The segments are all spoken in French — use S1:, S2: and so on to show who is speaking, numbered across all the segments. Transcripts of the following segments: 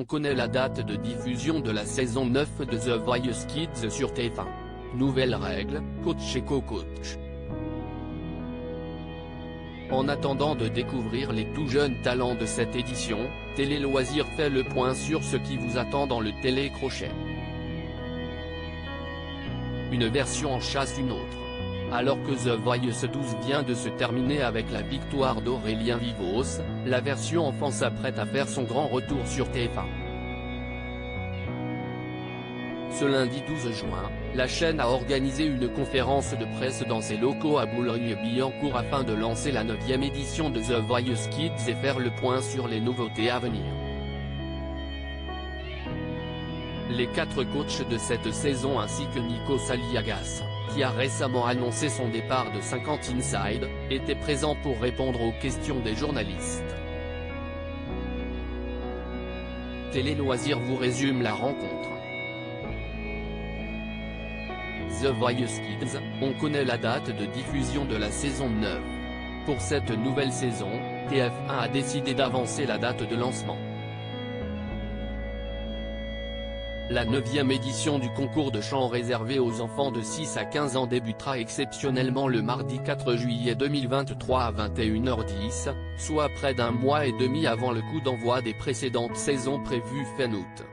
S1: on connaît la date de diffusion de la saison 9 de The Voice Kids sur TF1. Nouvelle règle, coach et co-coach. En attendant de découvrir les tout jeunes talents de cette édition, Télé Loisirs fait le point sur ce qui vous attend dans le télécrochet. Une version en chasse une autre. Alors que The Voice 12 vient de se terminer avec la victoire d'Aurélien Vivos, la version enfant s'apprête à faire son grand retour sur TF1. Ce lundi 12 juin, la chaîne a organisé une conférence de presse dans ses locaux à Boulogne-Billancourt afin de lancer la 9e édition de The Voice Kids et faire le point sur les nouveautés à venir. Les 4 coachs de cette saison ainsi que Nico Saliagas, qui a récemment annoncé son départ de 50 Inside, étaient présents pour répondre aux questions des journalistes. Télé Loisirs vous résume la rencontre. The Voice Kids, on connaît la date de diffusion de la saison 9. Pour cette nouvelle saison, TF1 a décidé d'avancer la date de lancement. La 9e édition du concours de chant réservé aux enfants de 6 à 15 ans débutera exceptionnellement le mardi 4 juillet 2023 à 21h10, soit près d'un mois et demi avant le coup d'envoi des précédentes saisons prévues fin août.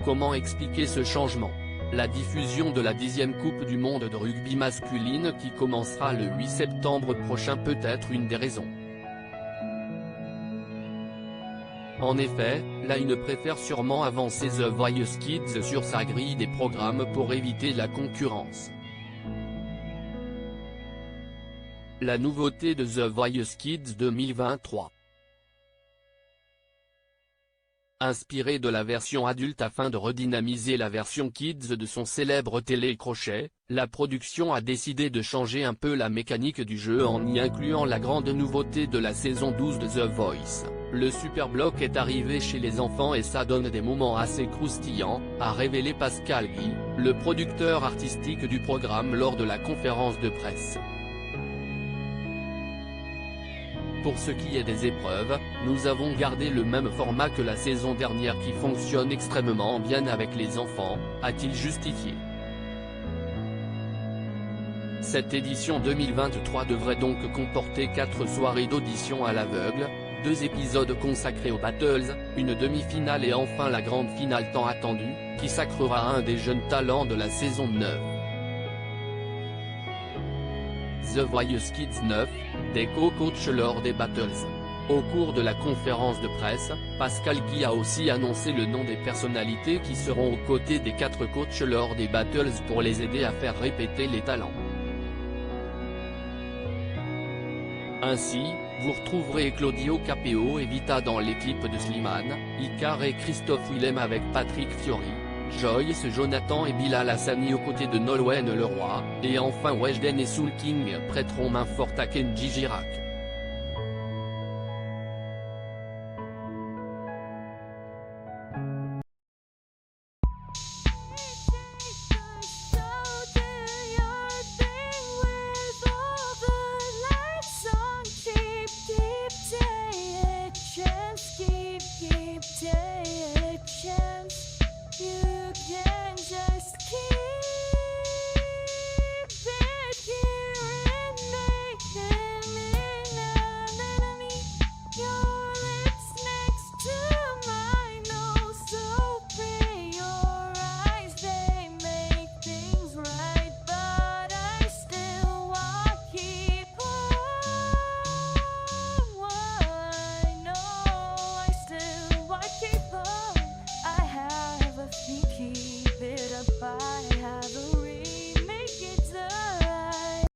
S1: Comment expliquer ce changement? La diffusion de la 10e Coupe du monde de rugby masculine qui commencera le 8 septembre prochain peut être une des raisons. En effet, Line préfère sûrement avancer The Voice Kids sur sa grille des programmes pour éviter la concurrence. La nouveauté de The Voice Kids 2023. Inspiré de la version adulte afin de redynamiser la version Kids de son célèbre télécrochet, la production a décidé de changer un peu la mécanique du jeu en y incluant la grande nouveauté de la saison 12 de The Voice. Le super bloc est arrivé chez les enfants et ça donne des moments assez croustillants, a révélé Pascal Guy, le producteur artistique du programme lors de la conférence de presse. Pour ce qui est des épreuves, nous avons gardé le même format que la saison dernière qui fonctionne extrêmement bien avec les enfants, a-t-il justifié. Cette édition 2023 devrait donc comporter 4 soirées d'audition à l'aveugle, 2 épisodes consacrés aux battles, une demi-finale et enfin la grande finale tant attendue, qui sacrera un des jeunes talents de la saison 9. The Voice Kids 9, des co-coachs lors des battles. Au cours de la conférence de presse, Pascal Guy a aussi annoncé le nom des personnalités qui seront aux côtés des 4 coachs lors des battles pour les aider à faire répéter les talents. Ainsi, vous retrouverez Claudio Capéo et Vita dans l'équipe de Slimane, Icar et Christophe Willem avec Patrick Fiori, Joyce Jonathan et Bilal Hassani aux côtés de Nolwenn Leroy, et enfin Weshden et Soul King prêteront main forte à Kenji Girac.